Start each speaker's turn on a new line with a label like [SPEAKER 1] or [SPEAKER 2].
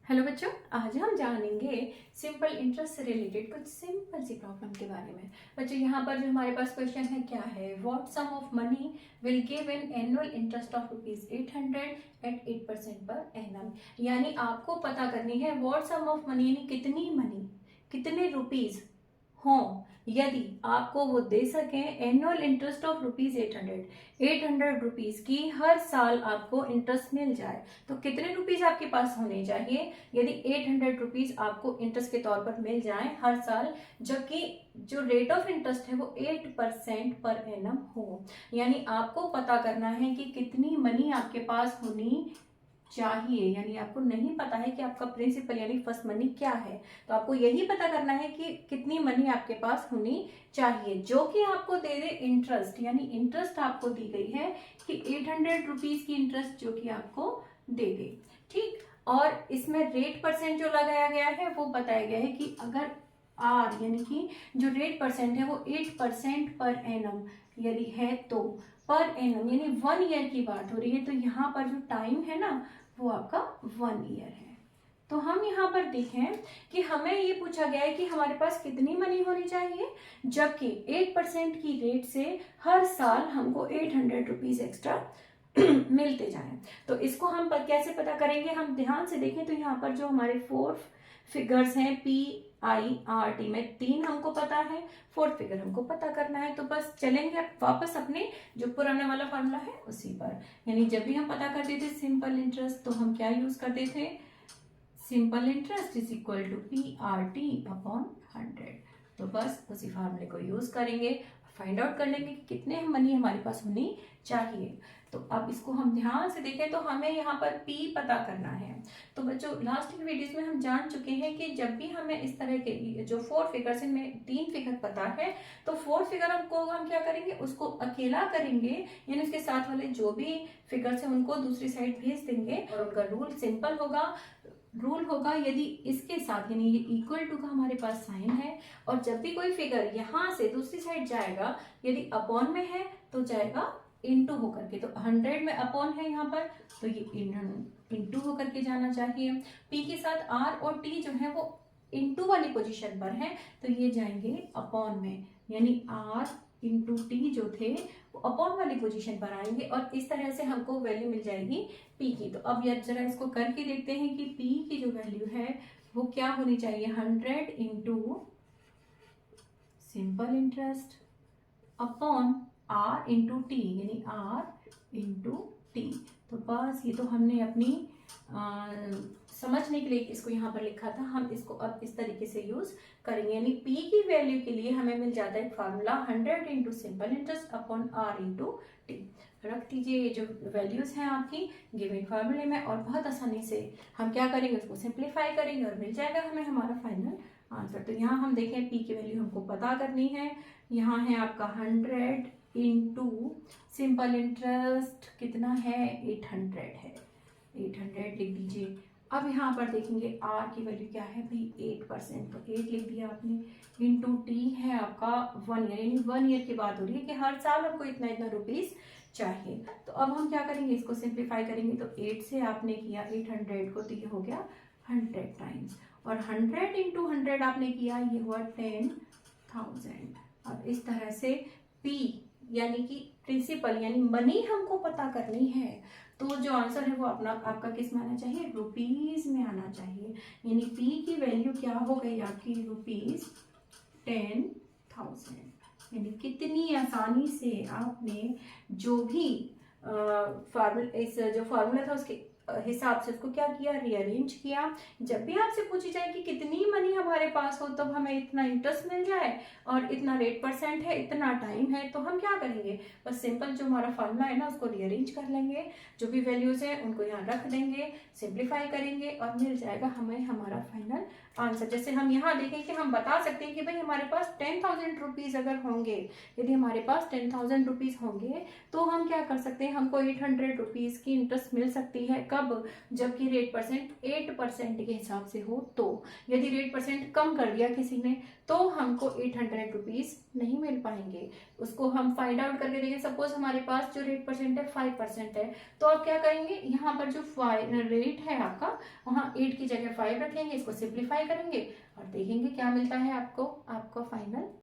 [SPEAKER 1] Hello बच्चों, आज हम जानेंगे सिंपल इंटरेस्ट से रिलेटेड कुछ सिंपल सी प्रॉब्लम के बारे में। बच्चों यहाँ पर जो हमारे पास क्वेश्चन है क्या है, what sum of money will give an annual interest of ₹800 at 8% per annum. यानी आपको पता करनी है व्हाट सम ऑफ मनी यानी कितनी मनी, कितने रुपीज हों यदि आपको वो दे सकें एनुअल इंटरेस्ट ऑफ ₹800 की हर साल आपको इंटरेस्ट मिल जाए। तो कितने रुपीज आपके पास होने चाहिए यदि ₹800 आपको इंटरेस्ट के तौर पर मिल जाए हर साल, जबकि जो रेट ऑफ इंटरेस्ट है वो 8% पर एनम हो। यानी आपको पता करना है कि कितनी मनी आपके पास होनी चाहिए। यानी आपको नहीं पता है कि आपका प्रिंसिपल यानी फर्स्ट मनी क्या है, तो आपको यही पता करना है कि कितनी मनी आपके पास होनी चाहिए जो कि आपको दे दे इंटरेस्ट। यानी इंटरेस्ट आपको दी गई है कि ₹800 की इंटरेस्ट जो कि आपको दे दे, ठीक। और इसमें रेट परसेंट जो लगाया गया है वो बताया गया है कि अगर आर यानी कि जो रेट परसेंट है वो 8% पर एनम यदि है तो पर एनम यानी 1 ईयर की बात हो रही है, तो यहाँ पर जो टाइम है ना वो आपका 1 ईयर है। तो हम यहाँ पर देखें कि हमें ये पूछा गया है कि हमारे पास कितनी मनी होनी चाहिए, जबकि 8% की रेट से हर साल हमको ₹800 एक्स्ट्रा मिलते जाएं। तो इसको हम कैसे पता करेंगे, हम ध्यान से देखें तो यहाँ पर जो हमारे 4 फिगर्स हैं PIRT में 3 हमको पता है, 4th फिगर हमको पता करना है। तो बस चलेंगे अब वापस अपने जो पुराना वाला फॉर्मूला है उसी पर। यानी जब भी हम पता करते थे सिंपल इंटरेस्ट तो हम क्या यूज करते थे, simple interest is equal to PRT upon 100। तो बस उसी फार्मूले को यूज करेंगे, फाइंड आउट कर लेंगे कि कितने मनी हमारे पास होनी चाहिए। तो अब इसको हम ध्यान से देखें तो हमें यहाँ पर P पता करना है। तो बच्चों लास्ट की वीडियोस में हम जान चुके हैं कि जब भी हमें इस तरह के जो 4 फिगर्स इनमें 3 फिगर पता है तो 4th फिगर हम क्या करेंगे, उसको अकेला करेंगे, यानी उसके साथ वाले जो भी फिगर्स हैं उनको दूसरी साइड भेज देंगे और उनका रूल सिंपल होगा। रूल होगा यदि इसके साथ यानी ये इक्वल टू का हमारे पास साइन है और जब भी कोई फिगर यहाँ से दूसरी साइड जाएगा यदि अपॉन में है तो जाएगा इनटू होकर के। तो 100 में अपॉन है यहाँ पर तो ये इनटू होकर के जाना चाहिए। P के साथ R और T जो है वो इनटू वाली पोजीशन पर है तो ये जाएंगे अपॉन में, यानी R इंटू टी जो थे वो अपॉन वाली पोजीशन पर आएंगे और इस तरह से हमको वैल्यू मिल जाएगी P की। तो अब यार जरा इसको करके देखते हैं कि P की जो वैल्यू है वो क्या होनी चाहिए, 100 into simple interest upon R into T यानी R इंटू टी। तो बस ये तो हमने अपनी समझने के लिए इसको यहाँ पर लिखा था, हम इसको अब इस तरीके से यूज करेंगे। यानी P की वैल्यू के लिए हमें मिल जाता है formula 100 into simple interest upon R into T. रख दीजिए ये जो वैल्यूज हैं आपकी गिवन फार्मूले में और बहुत आसानी से हम क्या करेंगे उसको सिंप्लीफाई करेंगे और मिल जाएगा हमें हमारा फाइनल आंसर। तो यहाँ हम देखें P की वैल्यू हमको पता करनी है, यहाँ है आपका 100 इंटू सिंपल इंटरेस्ट कितना है 800 है, 800 लिख दीजिए। अब यहाँ पर देखेंगे R की वैल्यू क्या है भाई 8%, तो 8 लिख दिया आपने, इंटू टी है आपका 1 ईयर, यानी 1 ईयर की बात हो रही है कि हर साल आपको इतना इतना रुपीस चाहिए। तो अब हम क्या करेंगे, इसको सिंप्लीफाई करेंगे। तो 8 से आपने किया 800 को तो ये हो गया 100 टाइम्स और 100 इंटू 100 आपने किया ये हुआ 10,000। अब इस तरह से P यानी कि प्रिंसिपल यानी मनी हमको पता करनी है तो जो आंसर है वो अपना आपका किस में आना चाहिए, रुपीज में आना चाहिए। यानी P की वैल्यू क्या हो गई आपकी ₹10,000। यानी कितनी आसानी से आपने जो भी जो फार्मूला था उसके हिसाब से उसको क्या किया, रीअरेंज किया। जब भी आपसे पूछी जाए कि कितनी मनी हमारे पास हो तब हमें इतना इंटरेस्ट मिल जाए और इतना रेट परसेंट है, इतना टाइम है, तो हम क्या करेंगे, बस सिंपल जो हमारा फार्मूला है ना उसको रीअरेंज कर लेंगे, जो भी वैल्यूज हैं उनको यहाँ रख देंगे, सिंप्लीफाई करेंगे और मिल जाएगा हमें हमारा फाइनल आंसर। जैसे हम यहाँ देखें कि हम बता सकते हैं कि भाई हमारे पास 10,000 रुपीज अगर होंगे, यदि हमारे पास 10,000 रुपीज होंगे तो हम क्या कर सकते हैं, हमको 800 रुपीज की इंटरेस्ट मिल सकती है। कब कब, जबकि रेट परसेंट 8% के हिसाब से हो तो। यदि रेट परसेंट कम कर दिया किसी ने तो हमको 800 रुपीज नहीं मिल पाएंगे। उसको हम फाइंड आउट करके देखें। सपोज हमारे पास जो रेट परसेंट है 5% है, तो आप क्या करेंगे, यहाँ पर जो रेट है आपका, वहाँ 8 की जगह 5 रखेंगे, इसको सिंप्लीफाई करेंगे और देखेंगे क्या मिलता है आपको, आपका फाइनल